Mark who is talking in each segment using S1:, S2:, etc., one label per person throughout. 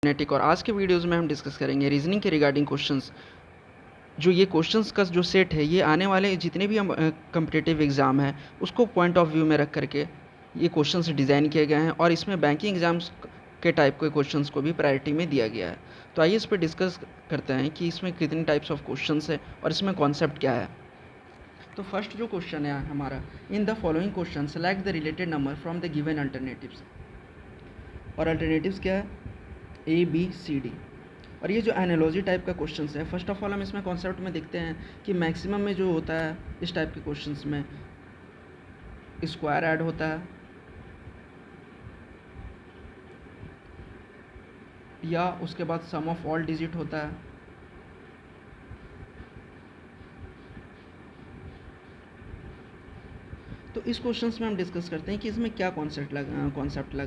S1: Genetic और आज के वीडियोस में हम डिस्कस करेंगे रीजनिंग के रिगार्डिंग क्वेश्चंस। जो ये क्वेश्चंस का जो सेट है ये आने वाले जितने भी हम कम्पिटिटिव एग्ज़ाम है उसको पॉइंट ऑफ व्यू में रख करके ये क्वेश्चंस डिज़ाइन किए गए हैं और इसमें बैंकिंग एग्ज़ाम्स के टाइप के क्वेश्चंस को भी प्रायोरिटी में दिया गया है। तो आइए इस पर डिस्कस करते हैं कि इसमें कितने टाइप्स ऑफ क्वेश्चंस है और इसमें कॉन्सेप्ट क्या है। तो फर्स्ट जो क्वेश्चन है हमारा, in the following question select the related number from the given alternatives. और अल्टरनेटिव्स क्या है? A B C D. और ये जो एनालॉजी टाइप का क्वेश्चंस है, फर्स्ट ऑफ ऑल हम इसमें कॉन्सेप्ट में देखते हैं कि मैक्सिमम में जो होता है इस टाइप के क्वेश्चंस में स्क्वायर ऐड होता है या उसके बाद सम ऑफ ऑल डिजिट होता है। तो इस क्वेश्चंस में हम डिस्कस करते हैं कि इसमें क्या कॉन्सेप्ट लग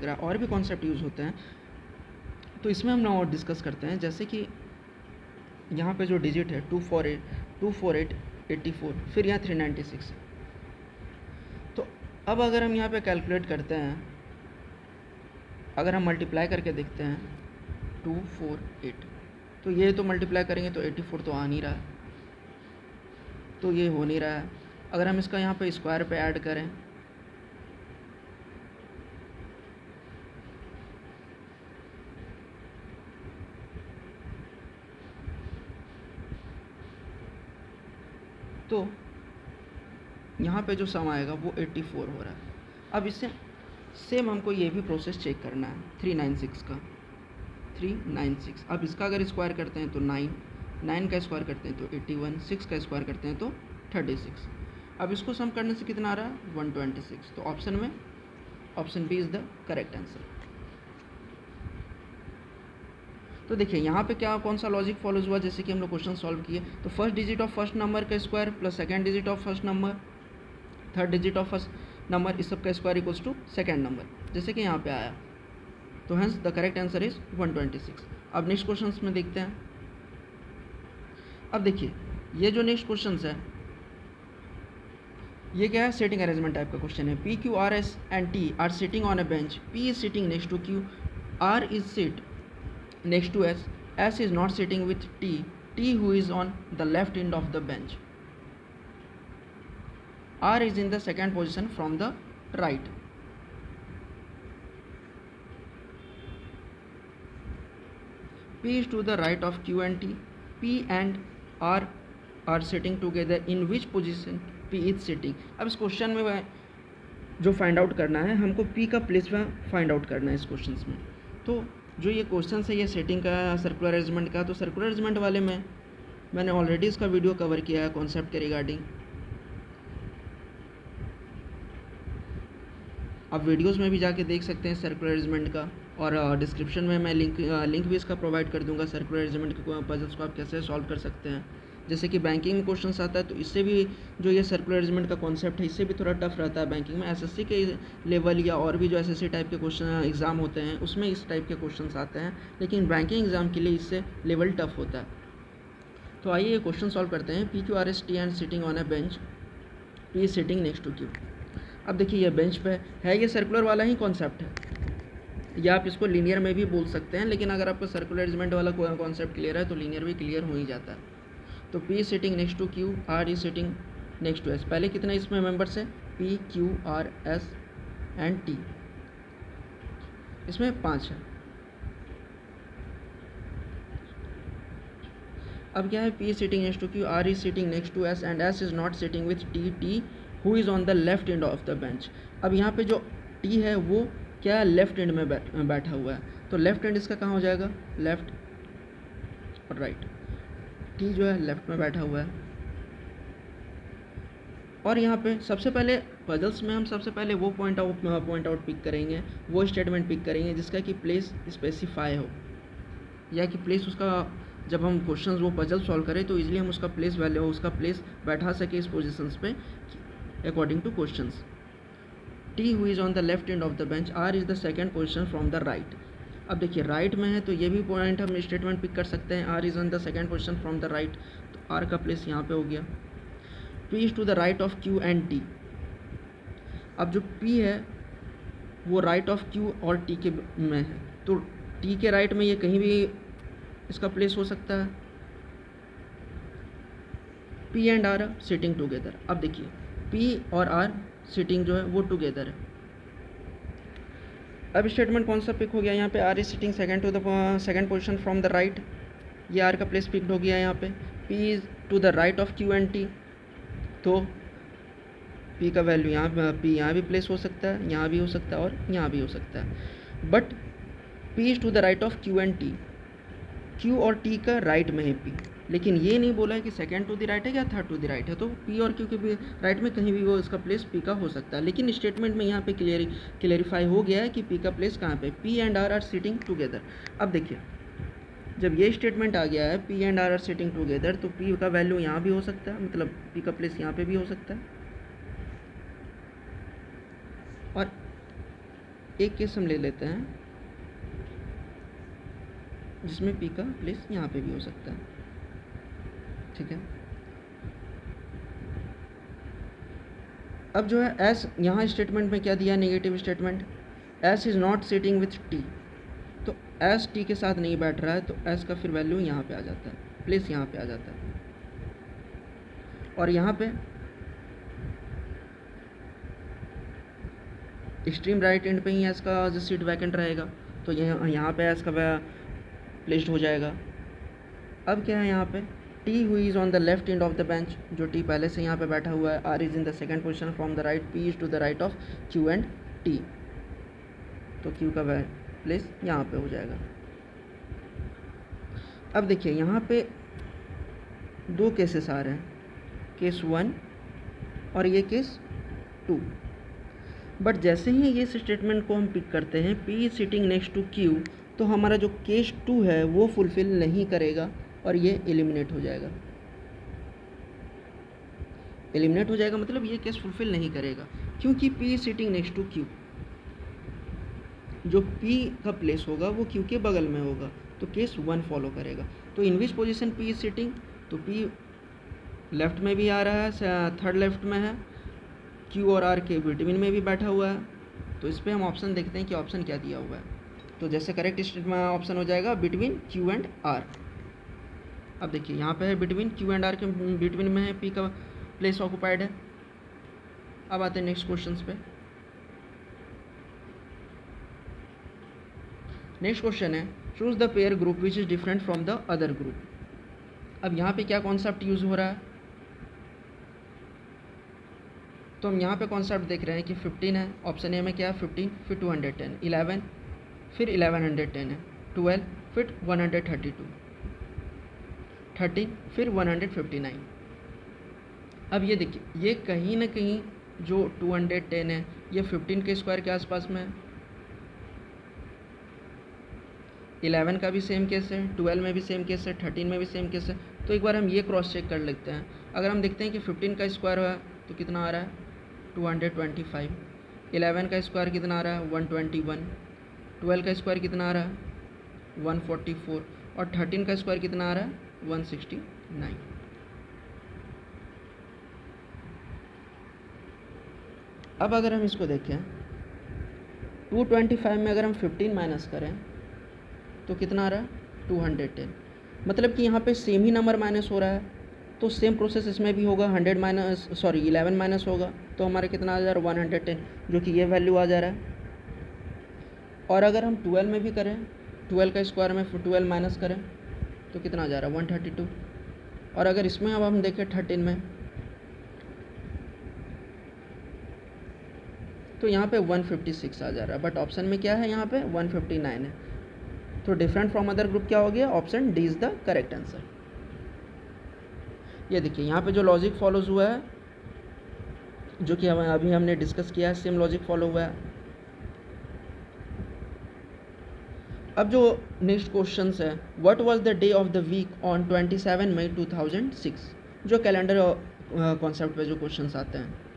S1: रहा है, और भी कॉन्सेप्ट यूज़ होते हैं। तो इसमें हम और डिस्कस करते हैं, जैसे कि यहाँ पे जो डिजिट है 248 फिर यहाँ 396। तो अब अगर हम यहाँ पे कैलकुलेट करते हैं, अगर हम मल्टीप्लाई करके देखते हैं 248, तो ये तो मल्टीप्लाई करेंगे तो 84 तो आ नहीं रहा है, तो ये हो नहीं रहा है। अगर हम इसका यहाँ पे स्क्वायर पे ऐड करें तो यहाँ पे जो सम आएगा वो 84 हो रहा है। अब इससे सेम हमको ये भी प्रोसेस चेक करना है 396 का, 396। अब इसका अगर स्क्वायर करते हैं तो 9 का स्क्वायर करते हैं तो 81, 6 का स्क्वायर करते हैं तो 36। अब इसको सम करने से कितना आ रहा है? 126। तो option B is the correct answer. तो देखिए यहाँ पे क्या कौन सा लॉजिक फॉलोज हुआ, जैसे कि हम लोग क्वेश्चन सॉल्व किए तो first digit of first number का square plus second digit of first number, third digit of first number, इस सब का square equals to second number, जैसे कि यहाँ पे आया। तो hence the correct answer is 126। अब नेक्स्ट क्वेश्चन में देखते हैं। अब देखिए ये जो नेक्स्ट क्वेश्चन है ये क्या है? सेटिंग अरेंजमेंट टाइप का क्वेश्चन है। P Q R S and T R sitting on a bench. P is sitting next to Q, R is sit next to S is not sitting with T who is on the left end of the bench. R is in the second position from the right. P is to the right of Q and T. P and R are sitting together. In which position P is sitting? अब इस question में जो find out करना है हमको P का place में find out करना है इस क्वेश्चन में। तो जो ये क्वेश्चन है ये सेटिंग का, सर्कुलर अरेंजमेंट का, तो सर्कुलर अरेंजमेंट वाले में मैंने ऑलरेडी इसका वीडियो कवर किया है कॉन्सेप्ट के रिगार्डिंग। आप वीडियोस में भी जाके देख सकते हैं सर्कुलर अरेंजमेंट का, और डिस्क्रिप्शन में मैं लिंक भी इसका प्रोवाइड कर दूंगा सर्कुलर अरेंजमेंट के पजल्स को आप कैसे सॉल्व कर सकते हैं। जैसे कि बैंकिंग में क्वेश्चन आता है तो इससे भी जो ये सर्कुलर अरेंजमेंट का कॉन्सेप्ट है इससे भी थोड़ा टफ रहता है बैंकिंग में। एसएससी के लेवल या और भी जो एसएससी टाइप के क्वेश्चन एग्ज़ाम होते हैं उसमें इस टाइप के क्वेश्चन आते हैं, लेकिन बैंकिंग एग्ज़ाम के लिए इससे लेवल टफ होता है। तो आइए ये क्वेश्चन सॉल्व करते हैं। P Q R S T and sitting on a bench, P is sitting next to Q. अब देखिए ये बेंच पे है, ये सर्कुलर वाला ही कॉन्सेप्ट है, या आप इसको लीनियर में भी बोल सकते हैं, लेकिन अगर आपको सर्कुलर अरेंजमेंट वाला कॉन्सेप्ट क्लियर है तो लीनियर भी क्लियर हो ही जाता है। तो P sitting next to Q, R is sitting next to S। पहले कितने इसमें मेंबर्स है? P, Q, R, S and T। इसमें 5 है। अब क्या है? P sitting next to Q, R is sitting next to S and S is not sitting with T who is on the left end of the bench. अब यहाँ पे जो T है वो क्या है? लेफ्ट एंड में बैठा हुआ है, तो लेफ्ट एंड इसका कहाँ हो जाएगा? लेफ्ट और राइट। T जो है लेफ्ट में बैठा हुआ है। और यहाँ पे सबसे पहले पजल्स में हम सबसे पहले वो पॉइंट आउट पिक करेंगे, वो स्टेटमेंट पिक करेंगे जिसका कि प्लेस स्पेसिफाई हो, या कि प्लेस उसका जब हम क्वेश्चंस वो पजल सॉल्व करें तो इजीली हम उसका प्लेस वैल्यू उसका प्लेस बैठा सके इस पोजीशंस पे according two questions. T who is on the left end of the bench, R is the second position from the right. अब देखिए राइट में है तो ये भी पॉइंट हम स्टेटमेंट पिक कर सकते हैं, R is on the second position from the right, तो R का प्लेस यहाँ पे हो गया। P is to the right of Q and T। अब जो P है वो राइट ऑफ Q और T के में है, तो टी के राइट में ये कहीं भी इसका प्लेस हो सकता है। P and R sitting together. अब देखिए पी और आर सिटिंग जो है वो टुगेदर है। अब स्टेटमेंट कौन सा पिक हो गया यहाँ पे, R is sitting second position from the right, ये आर का प्लेस पिक्ड हो गया यहाँ पे। P is to the right of Q and T, तो पी का वैल्यू यहाँ, पी यहाँ भी प्लेस हो सकता है, यहाँ भी हो सकता है और यहाँ भी हो सकता है। But P is to the right of Q and T, Q और टी का राइट में है पी, लेकिन ये नहीं बोला है कि सेकंड टू द राइट है या थर्ड टू द राइट है। तो पी और क्यू के भी राइट में कहीं भी वो इसका प्लेस पी का हो सकता है, लेकिन स्टेटमेंट में यहाँ पे क्लियरिफाई हो गया है कि पी का प्लेस कहाँ पे, P and R sitting together. अब देखिए जब ये स्टेटमेंट आ गया है P and R sitting together, तो पी का वैल्यू यहाँ भी हो सकता है, मतलब पी का प्लेस यहाँ पे भी हो सकता है। और एक केस हम ले लेते हैं जिसमें पी का प्लेस यहाँ पे भी हो सकता है, ठीक है। अब जो है एस, यहाँ स्टेटमेंट में क्या दिया, negative statement, S is not sitting with T, तो एस टी के साथ नहीं बैठ रहा है, तो एस का फिर वैल्यू यहाँ पे आ जाता है, प्लेस यहाँ पे आ जाता है। और यहाँ पे एक्सट्रीम राइट एंड पे ही एस का जो सीट वैकेंट रहेगा, तो यहाँ पे एस का प्लेस्ड हो जाएगा। अब क्या है यहाँ पे, टी हुई is on the left end of the bench, जो टी पहले से यहाँ पे बैठा हुआ है। R is in the second position from the right, P is to the right of Q and T, तो क्यू का प्लेस यहाँ पे हो जाएगा। अब देखिए यहाँ पे दो केसेस आ रहे हैं, केस 1 और ये केस 2। बट जैसे ही ये स्टेटमेंट को हम पिक करते हैं, P is sitting next to Q, तो हमारा जो केस 2 है वो फुलफिल नहीं करेगा और ये एलिमिनेट हो जाएगा। एलिमिनेट हो जाएगा मतलब ये केस फुलफिल नहीं करेगा, क्योंकि P is sitting next to Q, जो पी का प्लेस होगा वो क्यू के बगल में होगा, तो केस 1 फॉलो करेगा। तो in which position P is sitting, तो पी लेफ्ट में भी आ रहा है, थर्ड लेफ्ट में है, क्यू और आर के बिटवीन में भी बैठा हुआ है। तो इस पर हम ऑप्शन देखते हैं कि ऑप्शन क्या दिया हुआ है। तो जैसे करेक्ट स्टेटमेंट ऑप्शन हो जाएगा बिटवीन क्यू एंड आर। अब देखिए यहाँ पे है बिटवीन क्यू एंड आर के बिटवीन में है, पी का प्लेस ऑक्युपाइड है। अब आते हैं नेक्स्ट क्वेश्चन पे। नेक्स्ट क्वेश्चन है choose the pair group which is different from the other group. अब यहाँ पे क्या कॉन्सेप्ट यूज़ हो रहा है, तो हम यहाँ पे कॉन्सेप्ट देख रहे हैं कि 15 है, ऑप्शन ए में क्या है 15, फिर 210, 11, फिर 1110 है, 12, फिर 132, 13, फिर 159। अब ये देखिए ये कहीं ना कहीं जो 210 है ये 15 के स्क्वायर के आसपास में है, 11 का भी सेम केस है, 12 में भी सेम केस है, 13 में भी सेम केस है। तो एक बार हम ये क्रॉस चेक कर लेते हैं। अगर हम देखते हैं कि 15 का स्क्वायर है तो कितना आ रहा है 225, 11 का स्क्वायर कितना आ रहा है 121, 12 का स्क्वायर कितना आ रहा है 144 और 13 का स्क्वायर कितना आ रहा है 169। अब अगर हम इसको देखें 225 में अगर हम 15 माइनस करें तो कितना आ रहा है 210, मतलब कि यहाँ पे सेम ही नंबर माइनस हो रहा है। तो सेम प्रोसेस इसमें भी होगा, 11 माइनस होगा तो हमारे कितना आ जा रहा है 110, जो कि ये वैल्यू आ जा रहा है। और अगर हम 12 में भी करें, 12 का स्क्वायर में 12 माइनस करें तो कितना आ जा रहा है 132। और अगर इसमें अब हम देखें 13 में तो यहाँ पे 156 आ जा रहा है, बट ऑप्शन में क्या है यहाँ पे 159 है। तो डिफरेंट फ्रॉम अदर ग्रुप क्या हो गया, option D is the correct answer. ये देखिए यहाँ पे जो लॉजिक फॉलोज हुआ है, जो कि अभी हमने डिस्कस किया है, सेम लॉजिक फॉलो हुआ है। अब जो नेक्स्ट क्वेश्चन है, what was the day of the week on 27 May 2006, जो कैलेंडर कॉन्सेप्ट पे जो क्वेश्चंस आते हैं।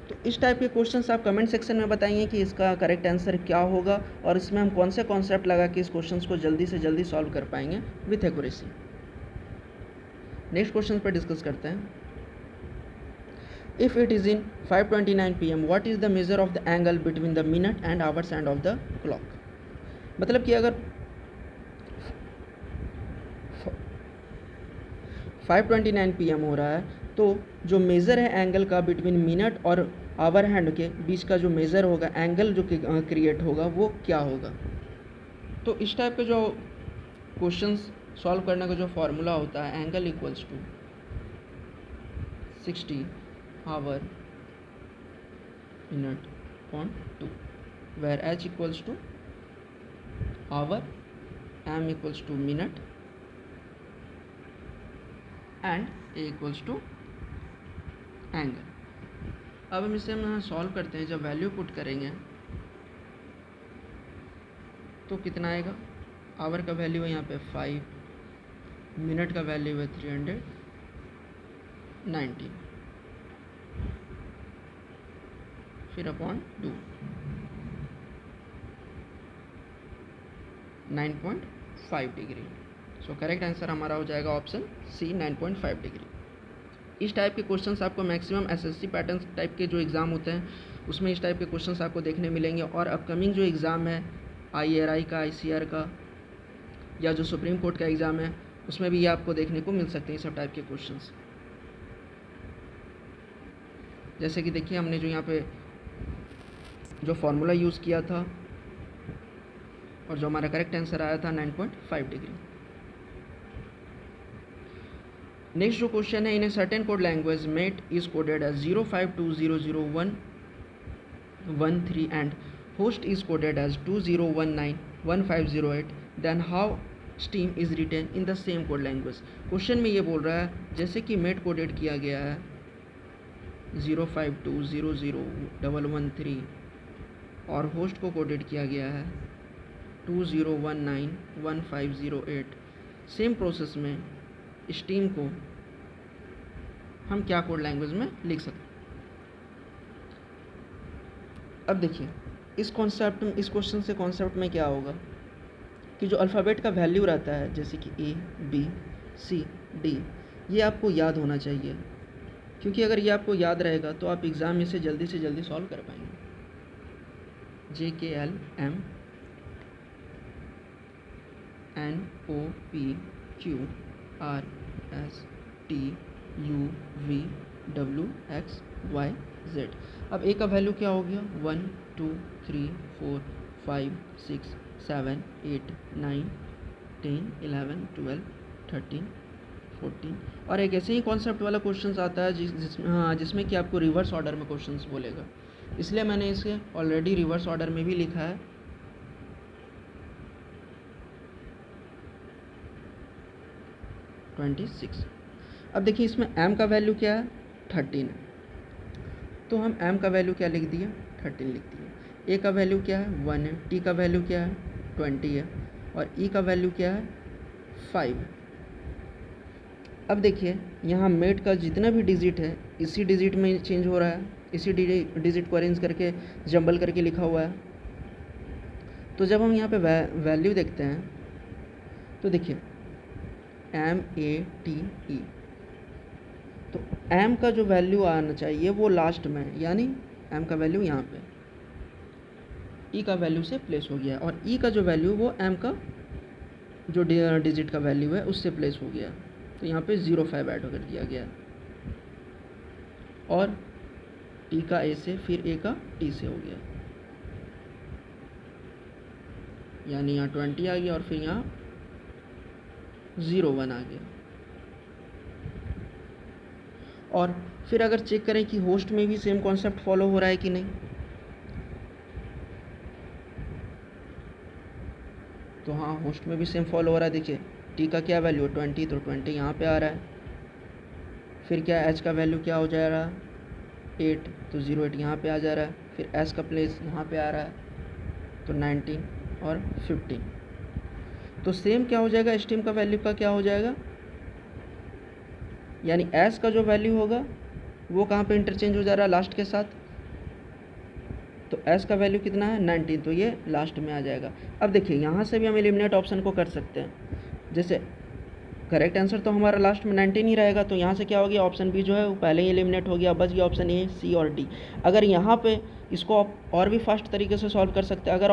S1: तो इस टाइप के क्वेश्चंस आप कमेंट सेक्शन में बताइए कि इसका करेक्ट आंसर क्या होगा और इसमें हम कौन से कॉन्सेप्ट लगा के इस क्वेश्चंस को जल्दी से जल्दी सॉल्व कर पाएंगे विथ एक्यूरेसी। नेक्स्ट क्वेश्चन पर डिस्कस करते हैं। If it is in 5:29 PM, what is the measure of the angle between the minute and hours and of the clock. मतलब कि अगर 5:29 PM हो रहा है, तो जो मेज़र है एंगल का बिटवीन मिनट और आवर हैंड के बीच का जो मेज़र होगा, एंगल जो क्रिएट होगा वो क्या होगा। तो इस टाइप के जो क्वेश्चंस सॉल्व करने का जो फार्मूला होता है, angle equals to 60 hour minute upon 2, where h equals to hour, m equals to minute and a equals to angle. अब हम इसे हम सॉल्व करते हैं। जब वैल्यू पुट करेंगे तो कितना आएगा। आवर का वैल्यू है यहाँ पे 5, मिनट का वैल्यू है 390, फिर upon 2, 9.5 degree. So correct answer हमारा हो जाएगा ऑप्शन सी, 9.5 डिग्री। इस टाइप के क्वेश्चंस आपको मैक्सिमम एसएससी पैटर्न टाइप के जो एग्ज़ाम होते हैं उसमें इस टाइप के क्वेश्चंस आपको देखने मिलेंगे। और अपकमिंग जो एग्ज़ाम है IARI का, ICR का, या जो सुप्रीम कोर्ट का एग्ज़ाम है उसमें भी ये आपको देखने को मिल सकते हैं सब टाइप के क्वेश्चंस। जैसे कि देखिए हमने जो यहाँ पे जो फार्मूला यूज़ किया था और जो हमारा करेक्ट आंसर आया था 9.5 डिग्री। नेक्स्ट जो क्वेश्चन है, in a certain code language mate is coded as 05200113 and host is coded as 20191508, then how steam is written in the same code language. Question में ये बोल रहा है जैसे कि मेट कोडेड किया गया है 05200113 और होस्ट को कोडेड किया गया है 20191508, सेम प्रोसेस में स्टीम को हम क्या कोड लैंग्वेज में लिख सकते हैं। अब देखिए इस क्वेश्चन से कॉन्सेप्ट में क्या होगा कि जो अल्फ़ाबेट का वैल्यू रहता है जैसे कि A, B, C, D, ये आपको याद होना चाहिए, क्योंकि अगर ये आपको याद रहेगा तो आप एग्ज़ाम में से जल्दी सॉल्व कर पाएंगे। JKLMNOPQRSTUVWXYZ। अब A का वैल्यू क्या हो गया 1 2 3 4 5 6 7 8 9 10 11 12 13 14। और एक ऐसे ही कॉन्सेप्ट वाला क्वेश्चन आता है जिसमें कि आपको रिवर्स ऑर्डर में क्वेश्चंस बोलेगा, इसलिए मैंने इसे ऑलरेडी रिवर्स ऑर्डर में भी लिखा है। अब देखिए इसमें m का वैल्यू क्या है 13 है, तो हम m का वैल्यू क्या लिख दिया 13 लिख दिया। a का वैल्यू क्या है 1 है, t का वैल्यू क्या है 20 है और e का वैल्यू क्या है 5 है। अब देखिए यहाँ मेट का जितना भी डिजिट है इसी डिजिट में चेंज हो रहा है, इसी डिजिट को अरेंज करके जंबल करके लिखा हुआ है। तो जब हम यहाँ पे वैल्यू देखते हैं तो देखिए MATE, तो m का जो वैल्यू आना चाहिए वो लास्ट में, यानी m का वैल्यू यहाँ पे e का वैल्यू से प्लेस हो गया और e का जो वैल्यू वो m का जो डिजिट का वैल्यू है उससे प्लेस हो गया, तो यहाँ पे 05 ऐड कर दिया गया और t का a से फिर a का t से हो गया, यानी यहाँ 20 आ गया और फिर यहाँ 01 आ गया। और फिर अगर चेक करें कि होस्ट में भी सेम कॉन्सेप्ट फॉलो हो रहा है कि नहीं, तो हाँ होस्ट में भी सेम फॉलो हो रहा है। देखिए टी का क्या वैल्यू है 20, तो 20 यहाँ पे आ रहा है। फिर क्या एच का वैल्यू क्या हो जा रहा है 8, तो 08 यहाँ पे आ जा रहा है। फिर एस का प्लेस यहाँ पे आ रहा है तो 19 और 15, तो सेम क्या हो जाएगा स्टीम का वैल्यू का क्या हो जाएगा, यानी एस का जो वैल्यू होगा वो कहाँ पे इंटरचेंज हो जा रहा है लास्ट के साथ, तो एस का वैल्यू कितना है 19, तो ये लास्ट में आ जाएगा। अब देखिए यहाँ से भी हम एलिमिनेट ऑप्शन को कर सकते हैं, जैसे करेक्ट आंसर तो हमारा लास्ट में 19 ही रहेगा, तो यहाँ से क्या हो गया ऑप्शन बी जो है वो पहले ही एलिमिनेट हो गया, बच गया ऑप्शन ए, सी और डी। अगर यहाँ पे इसको आप और भी फास्ट तरीके से सॉल्व कर सकते हैं। अगर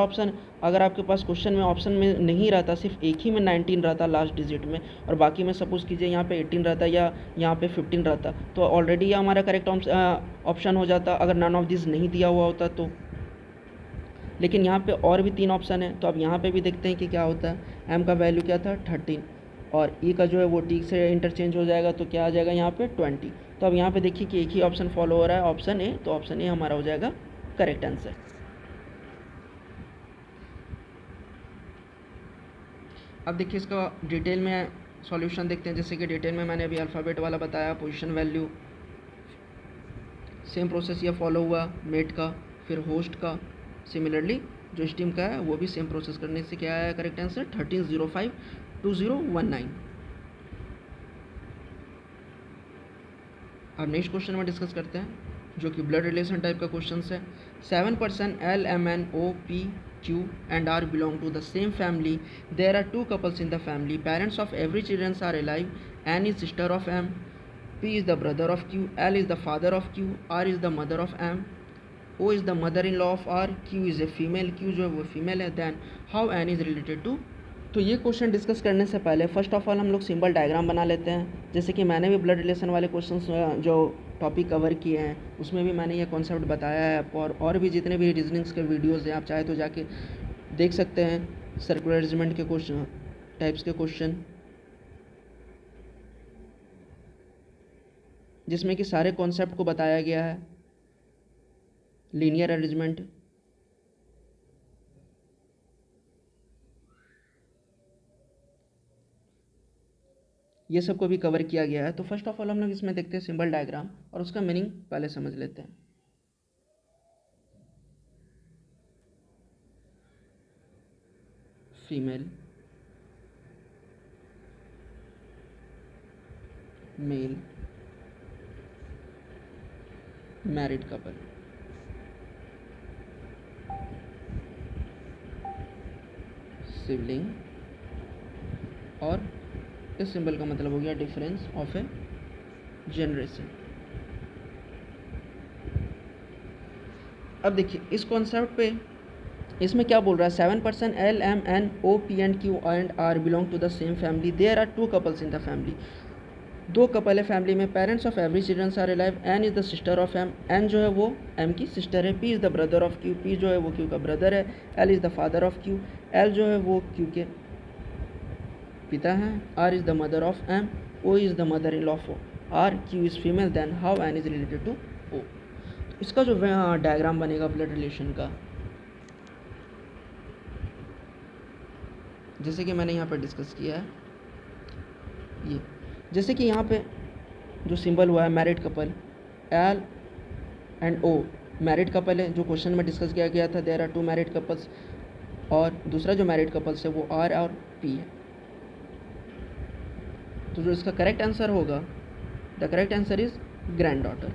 S1: आपके पास क्वेश्चन में ऑप्शन में नहीं रहता, सिर्फ एक ही में 19 रहता लास्ट डिजिट में, और बाकी में सपोज़ कीजिए यहाँ पे 18 रहता या यहाँ पे 15 रहता, तो ऑलरेडी ये हमारा करेक्ट ऑप्शन हो जाता अगर नन ऑफ दिस नहीं दिया हुआ होता तो। लेकिन यहाँ पे और भी 3 ऑप्शन है, तो अब यहाँ पे भी देखते हैं कि क्या होता है। एम का वैल्यू क्या था 13, और ई का जो है वो टी से इंटरचेंज हो जाएगा, तो क्या आ जाएगा यहाँ पे 20। तो अब यहाँ पे देखिए कि एक ही ऑप्शन फॉलो हो रहा है, ऑप्शन ए, तो ऑप्शन ए हमारा हो जाएगा करेक्ट आंसर। अब देखिए इसका डिटेल में सॉल्यूशन देखते हैं। जैसे कि डिटेल में मैंने अभी अल्फ़ाबेट वाला बताया, पोजीशन वैल्यू, सेम प्रोसेस ये फॉलो हुआ मेट का, फिर होस्ट का, सिमिलरली जो स्टीम का है वो भी सेम प्रोसेस करने से क्या आया करेक्ट आंसर 13052019। अब नेक्स्ट क्वेश्चन में डिस्कस करते हैं जो कि ब्लड रिलेशन टाइप का क्वेश्चन है। 7 person L, M, N, O, P, Q and R belong to the same family. There are 2 couples in the family. Parents of every children are alive. N is sister of M. P is the brother of Q. L is the father of Q. R is the mother of M. O is the mother-in-law of R. Q is a female. Q जो है वो female है. Then how N is related to। तो ये question discuss करने से पहले first of all हम लोग सिंबल डायग्राम बना लेते हैं। जैसे कि मैंने भी ब्लड रिलेशन वाले क्वेश्चंस जो टॉपिक कवर किए हैं उसमें भी मैंने ये कॉन्सेप्ट बताया है, और भी जितने भी रीजनिंग्स के वीडियोस हैं आप चाहे तो जाके देख सकते हैं। सर्कुलर अरेंजमेंट के क्वेश्चन टाइप्स के क्वेश्चन जिसमें कि सारे कॉन्सेप्ट को बताया गया है। लीनियर अरेंजमेंट, ये सब को भी कवर किया गया है। तो फर्स्ट ऑफ ऑल हम लोग इसमें देखते हैं सिंबल डायग्राम, और उसका मीनिंग पहले समझ लेते हैं। Female, male, married couple, sibling, और इस सिंबल का मतलब हो गया डिफरेंस ऑफ ए जनरेशन। अब देखिए इस कॉन्सेप्ट पे इसमें क्या बोल रहा है। 7 person L, M, N, O, P and Q and R belong to the same family. There are 2 couples in the family. 2 couple है फैमिली में। Parents of every children are alive. N is the sister of M. N जो है वो M की sister है। P is the brother of Q. P जो है वो Q का ब्रदर है। L is the father of Q. L जो है वो Q के पिता हैं। R is the mother of M. O is the mother in law of O. R, Q is female. Then how N is related to O। तो इसका जो diagram बनेगा ब्लड रिलेशन का, जैसे कि मैंने यहाँ पर डिस्कस किया है, ये जैसे कि यहाँ पे जो सिंबल हुआ है married couple L and O, married couple है जो क्वेश्चन में डिस्कस किया गया था। देयर आर 2 मैरिड कपल्स, और दूसरा जो मैरिड कपल्स है वो R और P है। तो जो इसका करेक्ट आंसर होगा, the correct answer is grand daughter.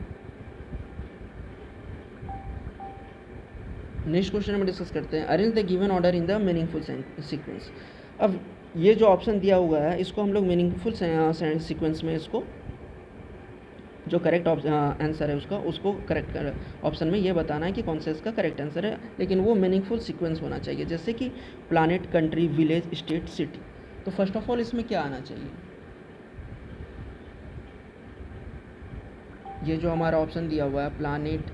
S1: Next question में डिस्कस करते हैं arrange the given order in the meaningful sequence. अब ये जो ऑप्शन दिया हुआ है इसको हम लोग मीनिंगफुल सीक्वेंस में, इसको जो करेक्ट आंसर है उसको करेक्ट ऑप्शन में ये बताना है कि कौन सा इसका करेक्ट आंसर है, लेकिन वो मीनिंगफुल सीक्वेंस होना चाहिए। जैसे कि planet, country, village, state, city. तो फर्स्ट ऑफ ऑल इसमें क्या आना चाहिए, ये जो हमारा ऑप्शन दिया हुआ है planet,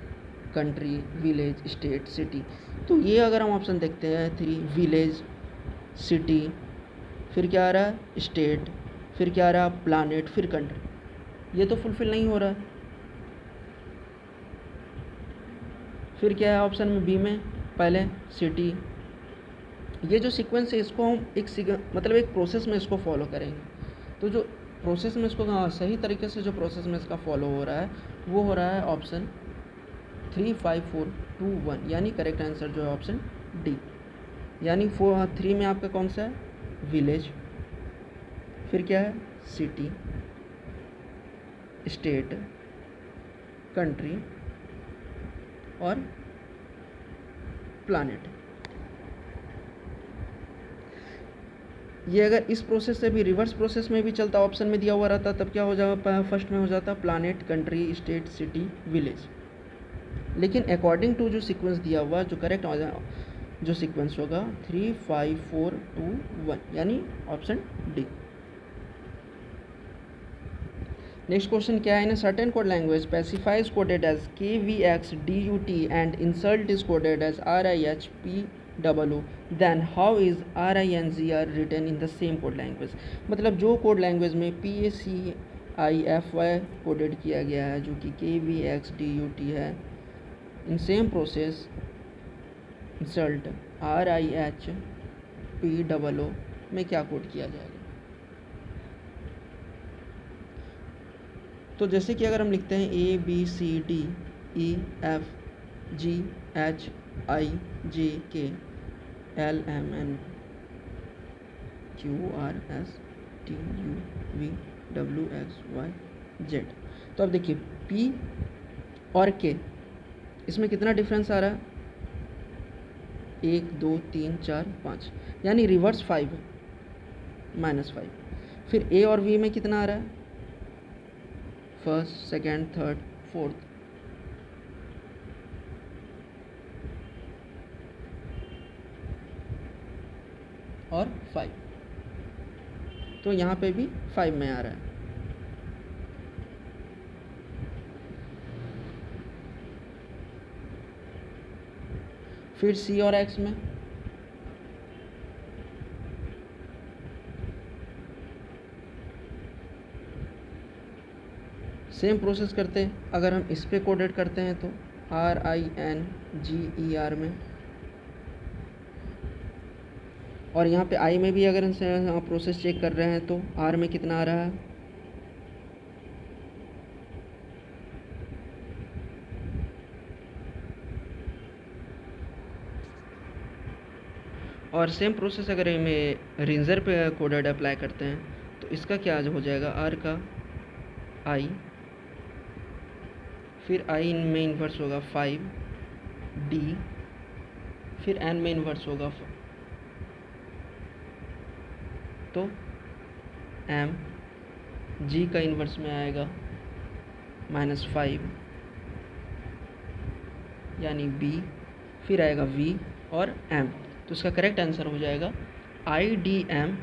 S1: country, village, state, city, तो ये अगर हम ऑप्शन देखते हैं 3, विलेज, सिटी, फिर क्या आ रहा है स्टेट, फिर क्या आ रहा है प्लानेट, फिर कंट्री, ये तो फुलफिल नहीं हो रहा है। फिर क्या है ऑप्शन में बी में, पहले सिटी। ये जो सीक्वेंस है इसको हम एक प्रोसेस में इसको फॉलो करेंगे। तो जो प्रोसेस में इसको सही तरीके से जो प्रोसेस में इसका फॉलो हो रहा है वो हो रहा है ऑप्शन 3, 5, 4, 2, 1, यानी करेक्ट आंसर जो है ऑप्शन डी। यानी 3 में आपका कौन सा है विलेज, फिर क्या है सिटी, स्टेट, कंट्री और प्लानेट। ये अगर इस प्रोसेस से भी रिवर्स प्रोसेस में भी चलता, ऑप्शन में दिया हुआ रहता, तब क्या हो जाएगा फर्स्ट में हो जाता planet, country, state, city, village. लेकिन अकॉर्डिंग टू जो सीक्वेंस दिया हुआ जो करेक्ट जो सीक्वेंस होगा 3 5 4 2 1 यानी ऑप्शन डी। नेक्स्ट क्वेश्चन क्या है, in certain code language specifies coded as KVX DUT and insult is coded as RIHPOO then how is RINGR written in the same code language. मतलब जो code language में PACIFY coded किया गया है जो कि KVX DUT है, in same process insult RIHPOO में क्या कोड किया जाएगा। तो जैसे कि अगर हम लिखते हैं ABCDEFGHIJKLMNOPQRSTUVWXYZ, तो अब देखिए P और K इसमें कितना डिफरेंस आ रहा है, 1 2 3 4 5 यानी रिवर्स 5 -5। फिर A और V में कितना आ रहा है, फर्स्ट सेकेंड थर्ड फोर्थ, और 5, तो यहाँ पे भी 5 में आ रहा है। फिर C और X में सेम प्रोसेस करते हैं। अगर हम इस पे कोडेड करते हैं तो RINGER में, और यहाँ पे I में भी अगर हम प्रोसेस चेक कर रहे हैं तो R में कितना आ रहा है, और सेम प्रोसेस अगर हमें रिंजर पे कोडेड अप्लाई करते हैं तो इसका क्या हो जाएगा, R का I, फिर I में इन्वर्स होगा 5 D, फिर N में इन्वर्स होगा तो M, G का इन्वर्स में आएगा -5 यानी B, फिर आएगा V और M, तो इसका करेक्ट आंसर हो जाएगा IDM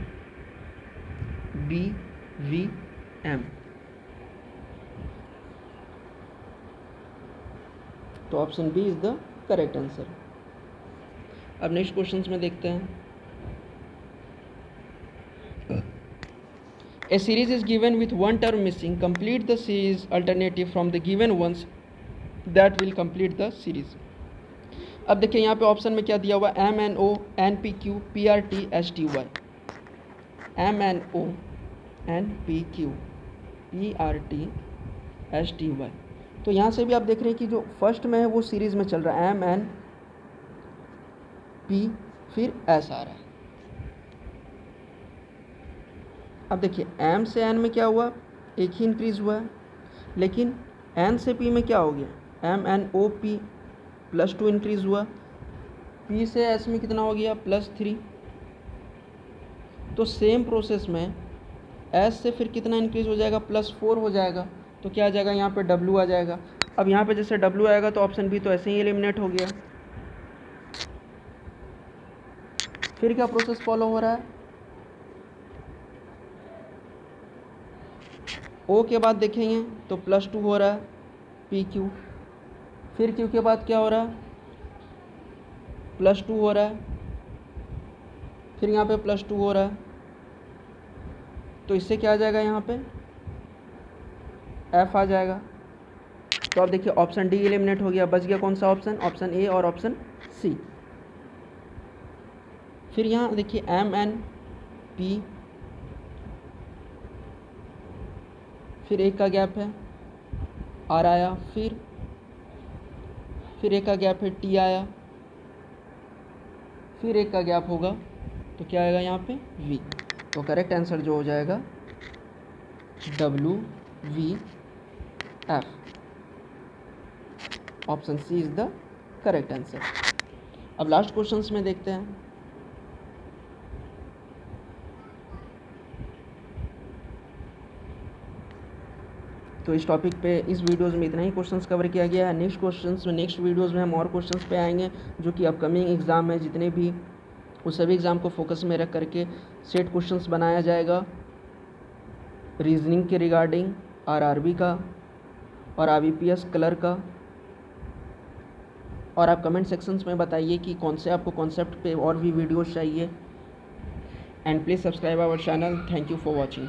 S1: BVM। तो option B is the correct answer. अब नेक्स्ट क्वेश्चंस में देखते हैं। A series is given with one term missing. Complete the series alternative from the given ones that will complete the series. अब देखिए यहाँ पे option में क्या दिया हुआ, MNO NPQ PRT STY, MNO NPQ PRT STY। तो यहाँ से भी आप देख रहे हैं कि जो फर्स्ट में है वो सीरीज़ में चल रहा है, MNP फिर S आ रहा है। अब देखिए M से N में क्या हुआ, एक ही इंक्रीज़ हुआ है, लेकिन N से P में क्या हो गया, MNOP +2 इंक्रीज़ हुआ, P से S में कितना हो गया +3। तो सेम प्रोसेस में S से फिर कितना इंक्रीज़ हो जाएगा, +4 हो जाएगा, तो क्या आ जाएगा यहाँ पे W आ जाएगा। अब यहाँ पे जैसे W आएगा तो ऑप्शन बी तो ऐसे ही एलिमिनेट हो गया। फिर क्या प्रोसेस फॉलो हो रहा है, O के बाद देखेंगे तो +2 हो रहा है PQ, फिर Q के बाद क्या हो रहा है, +2 हो रहा है, फिर यहाँ पे +2 हो रहा है, तो इससे क्या आ जाएगा, यहाँ पे F आ जाएगा। तो अब देखिए ऑप्शन डी एलिमिनेट हो गया, बच गया कौन सा ऑप्शन, ऑप्शन ए और ऑप्शन सी। फिर यहाँ देखिए MNP, फिर एक का गैप है R आया, फिर एक का गैप है T आया, फिर एक का गैप होगा तो क्या आएगा यहाँ पे V। तो करेक्ट आंसर जो हो जाएगा WVF, option C is the correct answer. अब लास्ट क्वेश्चंस में देखते हैं। तो इस टॉपिक पे इस वीडियोज़ में इतना ही क्वेश्चंस कवर किया गया है। नेक्स्ट वीडियोज़ में हम और क्वेश्चंस पे आएंगे जो कि अपकमिंग एग्ज़ाम है जितने भी, उस सभी एग्ज़ाम को फोकस में रख करके सेट क्वेश्चंस बनाया जाएगा रीजनिंग के रिगार्डिंग, आरआरबी का और आईबीपीएस क्लर्क का। और आप कमेंट सेक्शंस में बताइए कि कौन से आपको कॉन्सेप्ट पे और भी वीडियोज़ चाहिए। And please subscribe our channel. Thank you for watching.